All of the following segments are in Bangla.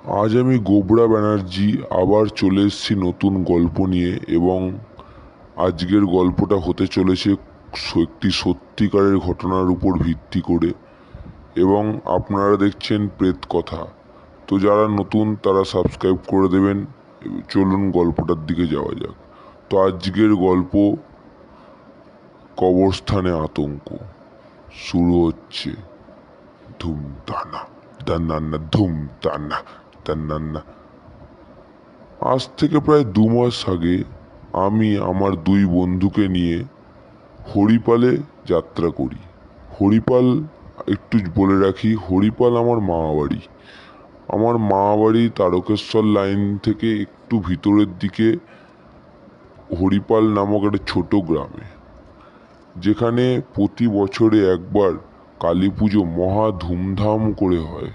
আজ আমি গোবরা ব্যানার্জি আবার চলে এসেছি নতুন গল্প নিয়ে। এবং আজকের গল্পটা হতে চলেছে একটি সত্যিকারের ঘটনার উপর ভিত্তি করে। এবং আপনারা দেখছেন প্রেত কথা। তো যারা নতুন তারা সাবস্ক্রাইব করে দেবেন। চলুন গল্পটার দিকে যাওয়া যাক। তো আজকের গল্প কবরস্থানে আতঙ্ক। শুরু হচ্ছে ধুম তানা দান্না ধুম তানা দান্না। আজ থেকে প্রায় 2 মাস আগে আমি আমার 2 বন্ধুকে নিয়ে হরিপালে যাত্রা করি। হরিপাল, একটু বলে রাখি, হরিপাল আমার মামা বাড়ি। আমার মামা বাড়ি তারকেশ্বর লাইন থেকে একটু ভিতরের দিকে হরিপাল নামক একটা ছোট গ্রামে, যেখানে প্রতি বছরে একবার কালী পুজো মহা ধুমধাম করে হয়।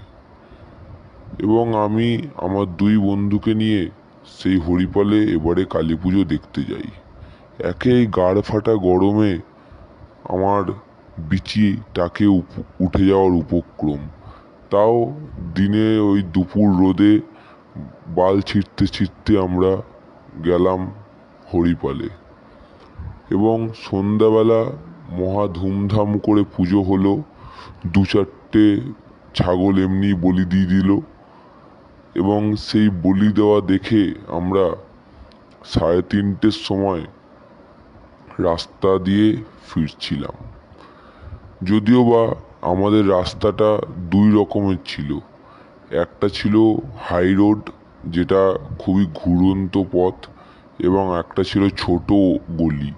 এবং আমি আমার 2 বন্ধুকে নিয়ে সেই হরিপালে এবারে কালী পুজো দেখতে যাই। এই গাড় ফাটা গরমে আমার বিচি টাকে উঠে যাওয়ার উপক্রম। তাও দিনে ওই দুপুর রোদে বাল ছিঁড়তে ছিঁড়তে আমরা গেলাম হরিপালে। এবং সন্ধ্যাবেলা মহা ধুমধাম করে পুজো হলো। 2-4টে ছাগল এমনি বলি দিয়ে দিল। এবং সেই বলি দেওয়া দেখে আমরা 3:30টের সময় রাস্তা দিয়ে ফিরছিলাম। যদিও বা আমাদের রাস্তাটা 2 রকমের ছিল। একটা ছিল হাই রোড, যেটা খুবই ঘুরন্ত পথ, এবং একটা ছিল ছোট গলি,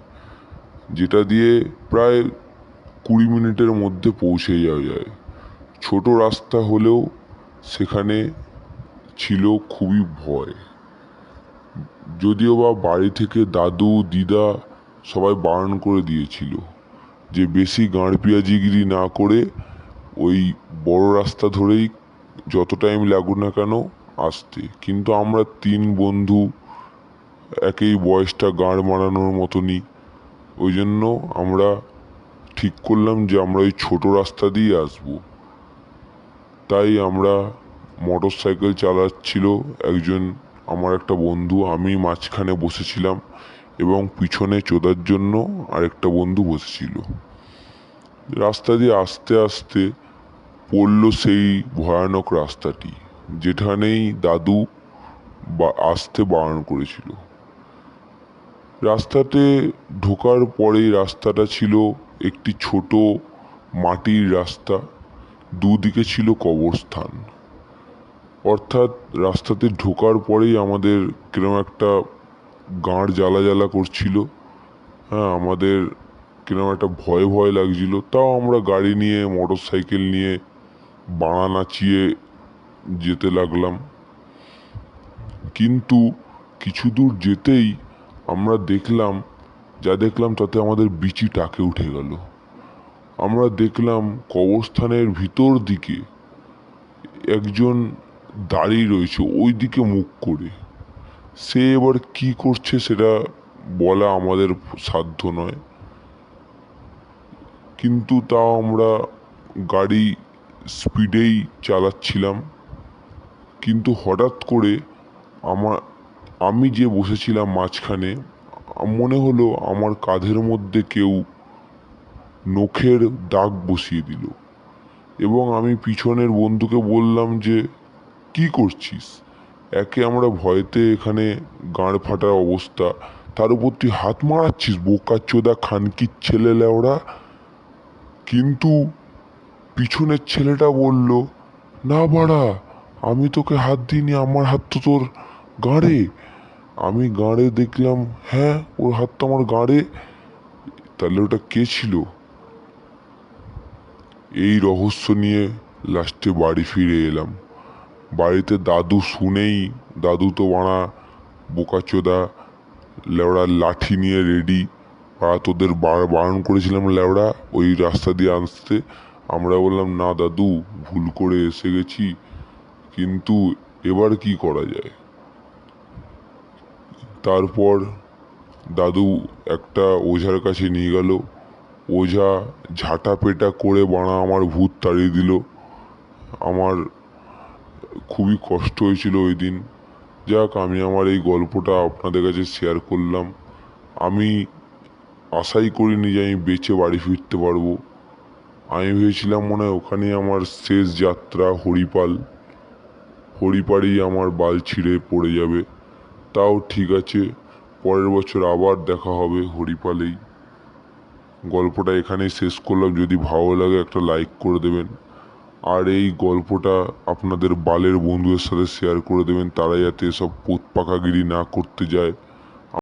যেটা দিয়ে প্রায় 20 মিনিটের মধ্যে পৌঁছে যাওয়া যায়। ছোট রাস্তা হলেও সেখানে ছিল খুবই ভয়। যদিও বা বাড়ি থেকে দাদু দিদা সবাই বারণ করে দিয়েছিল যে বেশি গাঁড় পেঁয়াজিগিরি না করে ওই বড় রাস্তা ধরেই যত টাইম লাগুক না কেন আসতে। কিন্তু আমরা 3 বন্ধু, একই বয়সটা গাঁড় মারানোর মতনই। ওই জন্য আমরা ঠিক করলাম যে আমরা ওই ছোট রাস্তা দিয়ে আসবো। তাই আমরা মোটর সাইকেল চালাচ্ছিল একজন আমার একটা বন্ধু, আমি মাঝখানে বসেছিলাম এবং পিছনে চোদার জন্য আরেকটা বন্ধু বসেছিল। রাস্তা দিয়ে আস্তে আস্তে পড়ল সেই ভয়ানক রাস্তাটি, যেখানেই দাদু আসতে বারণ করেছিল। রাস্তাতে ঢোকার পরেই রাস্তাটা ছিল একটি ছোট মাটির রাস্তা। দুদিকে ছিল কবরস্থান। অর্থাৎ রাস্তাতে ঢোকার পরেই আমাদের কিরম একটা গাঁড় জ্বালা জ্বালা করছিল। আমাদের কিরম একটা ভয় ভয় লাগছিল। তাও আমরা গাড়ি নিয়ে, মোটর সাইকেল নিয়ে বাড়া নাচিয়ে যেতে লাগলাম। কিন্তু কিছু দূর যেতেই আমরা দেখলাম তাতে আমাদের বিচি টাকে উঠে গেল। আমরা দেখলাম কবরস্থানের ভিতর দিকে একজন দাঁড়িয়ে রয়েছে, ওই দিকে মুখ করে। সে এবার কি করছে সেটা বলা আমাদের সাধ্য নয়। কিন্তু তাও আমরা গাড়ি স্পিডেই চালাচ্ছিলাম। কিন্তু হঠাৎ করে আমি যে বসেছিলাম মাঝখানে, মনে হলো আমার কাঁধের মধ্যে কেউ নখের দাগ বসিয়ে দিল। এবং আমি পিছনের বন্ধুকে বললাম যে কি করছিস? আমরা ভয়েতে এখানে গাঁড় ফাটার অবস্থা, তার উপর তুই হাত মারাচ্ছিস, বোকাচোদা খানকির ছেলে লেওড়া। কিন্তু পিছনের ছেলেটা বলল, না বাড়া, আমি তোকে হাত দিইনি, আমার হাত তো তোর গাঁড়ে। আমি গাঁড়ে দেখলাম, হ্যাঁ ওর হাত তো আমার গাঁড়ে। তাহলে ওটা কে ছিল? এই রহস্য নিয়ে লাস্টে বাড়ি ফিরে এলাম। বাড়িতে দাদু শুনেই, দাদু তো বাড়া বোকাচোদা লেওড়া লাঠি নিয়ে রেডি। তোদের বারণ করেছিলাম লেওড়া ওই রাস্তা দিয়ে আসতে। আমরা বললাম, না দাদু, ভুল করে এসে গেছি, কিন্তু এবার কি করা যায়? তারপর দাদু একটা ওঝার কাছে নিয়ে গেল। ওঝা ঝাঁটা পেটা করে বাড়া আমার ভূত তাড়িয়ে দিল। আমার খুবই কষ্ট হয়েছিল ওই দিন। যাক, আমি আমার এই গল্পটা আপনাদের কাছে শেয়ার করলাম। আমি আশাই করিনি যে আমি বেঁচে বাড়ি ফিরতে পারবো। আমি ভেবেছিলাম মনে হয় ওখানেই আমার শেষ যাত্রা। হরিপাড়েই আমার বাল ছিঁড়ে পড়ে যাবে। তাও ঠিক আছে, পরের বছর আবার দেখা হবে হরিপালেই। গল্পটা এখানেই শেষ করলাম। যদি ভালো লাগে একটা লাইক করে দেবেন, আর এই গল্পটা আপনাদের বালের বন্ধুদের সাথে শেয়ার করে দেবেন, তারা যাতে এসব পোতপাকাগিরি না করতে যায়।